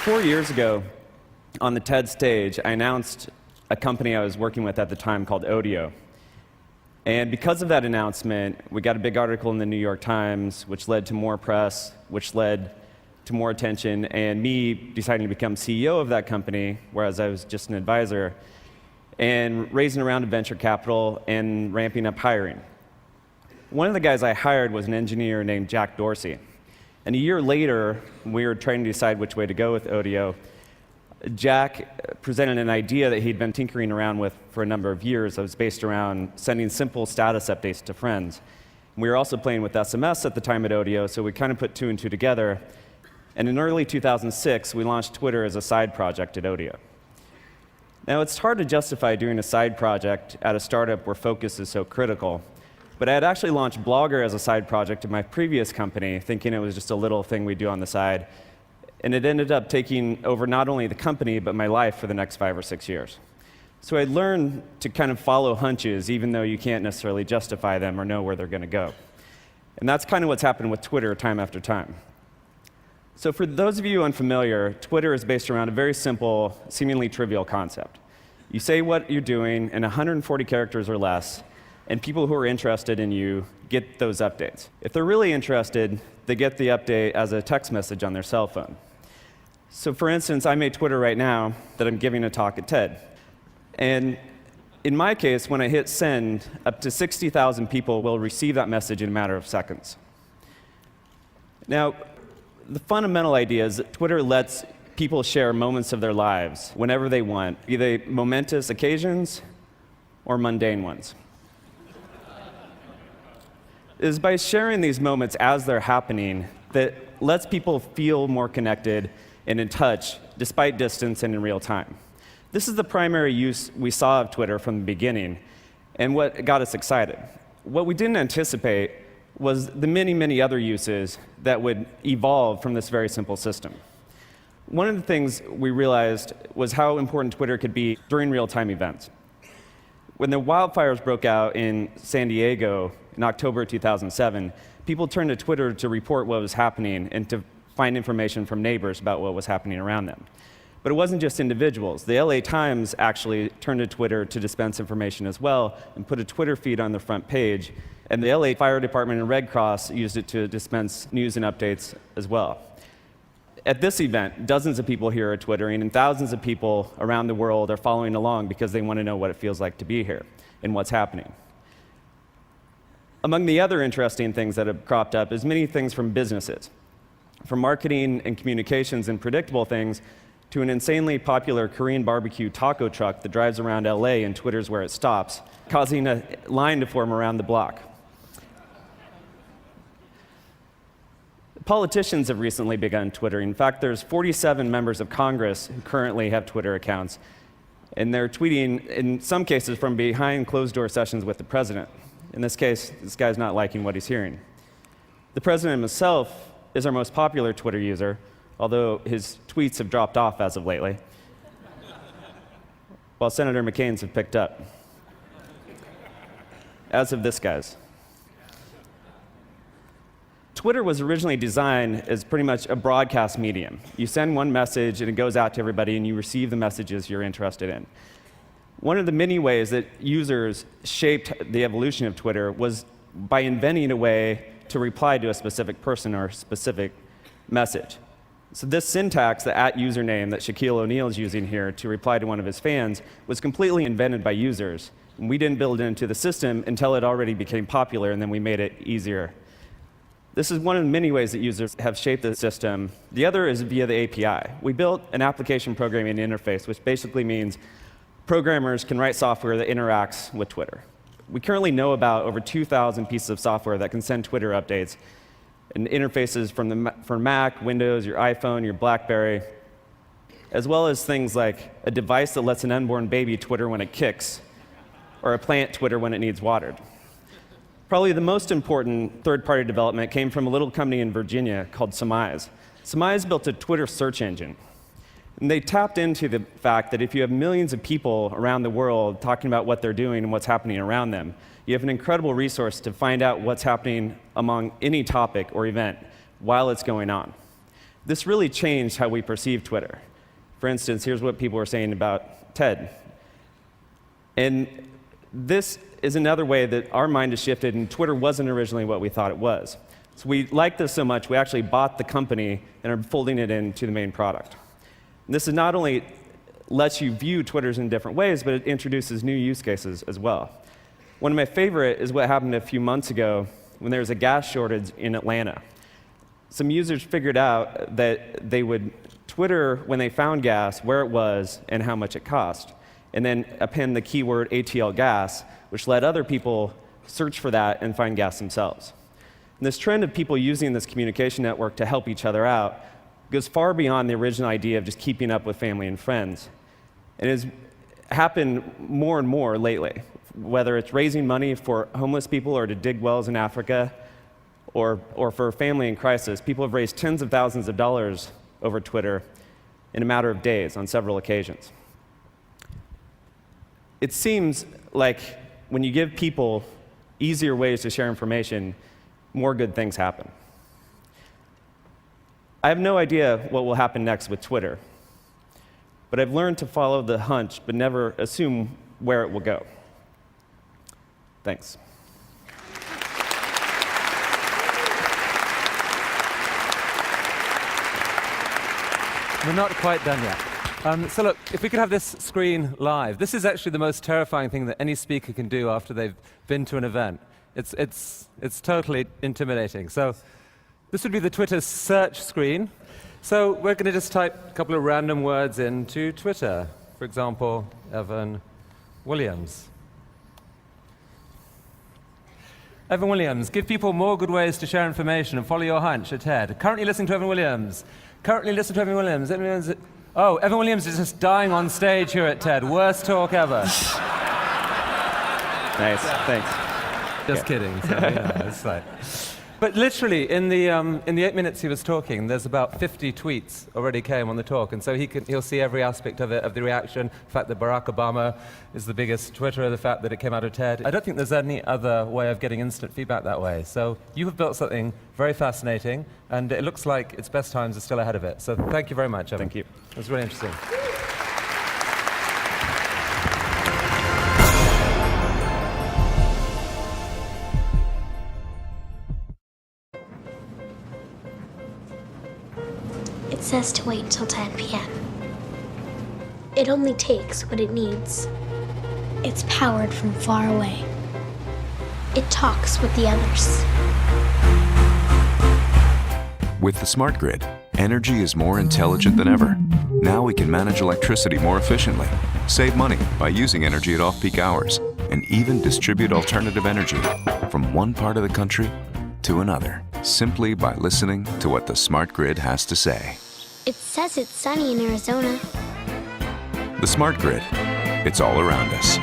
4 years ago, on the TED stage, I announced a company I was working with at the time called Odeo. And because of that announcement, we got a big article in the New York Times, which led to more press, which led to more attention, and me deciding to become CEO of that company, whereas I was just an advisor, and raising a round of venture capital and ramping up hiring. One of the guys I hired was an engineer named Jack Dorsey. And a year later, we were trying to decide which way to go with Odeo. Jack presented an idea that he'd been tinkering around with for a number of years that was based around sending simple status updates to friends. We were also playing with SMS at the time at Odeo, so we kind of put two and two together. And in early 2006, we launched Twitter as a side project at Odeo. Now, it's hard to justify doing a side project at a startup where focus is so critical. But I had actually launched Blogger as a side project at my previous company, thinking it was just a little thing we'd do on the side. And it ended up taking over not only the company, but my life for the next 5 or 6 years. So I learned to kind of follow hunches, even though you can't necessarily justify them or know where they're going to go. And that's kind of what's happened with Twitter time after time. So for those of you unfamiliar, Twitter is based around a very simple, seemingly trivial concept. You say what you're doing in 140 characters or less, and people who are interested in you get those updates. If they're really interested, they get the update as a text message on their cell phone. So for instance, I made Twitter right now that I'm giving a talk at TED. And in my case, when I hit send, up to 60,000 people will receive that message in a matter of seconds. Now, the fundamental idea is that Twitter lets people share moments of their lives whenever they want, be they momentous occasions or mundane ones. It is by sharing these moments as they're happening that lets people feel more connected and in touch, despite distance and in real time. This is the primary use we saw of Twitter from the beginning, and what got us excited. What we didn't anticipate was the many, many other uses that would evolve from this very simple system. One of the things we realized was how important Twitter could be during real-time events. When the wildfires broke out in San Diego in October 2007, people turned to Twitter to report what was happening and to find information from neighbors about what was happening around them. But it wasn't just individuals. The LA Times actually turned to Twitter to dispense information as well and put a Twitter feed on the front page. And the LA Fire Department and Red Cross used it to dispense news and updates as well. At this event, dozens of people here are twittering, and thousands of people around the world are following along because they want to know what it feels like to be here and what's happening. Among the other interesting things that have cropped up is many things from businesses, from marketing and communications and predictable things to an insanely popular Korean barbecue taco truck that drives around LA and twitters where it stops, causing a line to form around the block. Politicians have recently begun Twittering. In fact, there's 47 members of Congress who currently have Twitter accounts, and they're tweeting, in some cases, from behind closed-door sessions with the president. In this case, this guy's not liking what he's hearing. The president himself is our most popular Twitter user, although his tweets have dropped off as of lately, while Senator McCain's have picked up, as of this guy's. Twitter was originally designed as pretty much a broadcast medium. You send one message and it goes out to everybody and you receive the messages you're interested in. One of the many ways that users shaped the evolution of Twitter was by inventing a way to reply to a specific person or a specific message. So this syntax, the @username that Shaquille O'Neal is using here to reply to one of his fans, was completely invented by users. And we didn't build it into the system until it already became popular, and then we made it easier. This is one of the many ways that users have shaped the system. The other is via the API. We built an application programming interface, which basically means programmers can write software that interacts with Twitter. We currently know about over 2,000 pieces of software that can send Twitter updates and interfaces for Mac, Windows, your iPhone, your BlackBerry, as well as things like a device that lets an unborn baby Twitter when it kicks, or a plant Twitter when it needs watered. Probably the most important third-party development came from a little company in Virginia called Surmise. Surmise built a Twitter search engine. And they tapped into the fact that if you have millions of people around the world talking about what they're doing and what's happening around them, you have an incredible resource to find out what's happening among any topic or event while it's going on. This really changed how we perceive Twitter. For instance, here's what people were saying about TED. And this is another way that our mind has shifted, and Twitter wasn't originally what we thought it was. So we liked this so much, we actually bought the company and are folding it into the main product. And this is not only lets you view Twitters in different ways, but it introduces new use cases as well. One of my favorite is what happened a few months ago when there was a gas shortage in Atlanta. Some users figured out that they would Twitter when they found gas, where it was, and how much it cost, and then append the keyword ATL gas, which let other people search for that and find gas themselves. And this trend of people using this communication network to help each other out goes far beyond the original idea of just keeping up with family and friends. And has happened more and more lately, whether it's raising money for homeless people or to dig wells in Africa, or for a family in crisis. People have raised tens of thousands of dollars over Twitter in a matter of days on several occasions. It seems like when you give people easier ways to share information, more good things happen. I have no idea what will happen next with Twitter, but I've learned to follow the hunch, but never assume where it will go. Thanks. We're not quite done yet. So look, if we could have this screen live. This is actually the most terrifying thing that any speaker can do after they've been to an event. It's totally intimidating. So this would be the Twitter search screen. So we're going to just type a couple of random words into Twitter. For example, Evan Williams. Evan Williams, give people more good ways to share information and follow your hunch at TED. Currently listening to Evan Williams. Currently listening to Evan Williams. Oh, Evan Williams is just dying on stage here at TED. Worst talk ever. Nice, thanks. Just kidding. So, it's like. But literally, in the 8 minutes he was talking, there's about 50 tweets already came on the talk, and so he'll see every aspect of it, of the reaction, the fact that Barack Obama is the biggest Twitterer, the fact that it came out of TED. I don't think there's any other way of getting instant feedback that way. So you have built something very fascinating, and it looks like its best times are still ahead of it. So thank you very much, Evan. Thank you. It was really interesting. It says to wait until 10 p.m. It only takes what it needs. It's powered from far away. It talks with the others. With the smart grid, energy is more intelligent than ever. Now we can manage electricity more efficiently, save money by using energy at off-peak hours, and even distribute alternative energy from one part of the country to another, simply by listening to what the smart grid has to say. It says it's sunny in Arizona. The smart grid, it's all around us.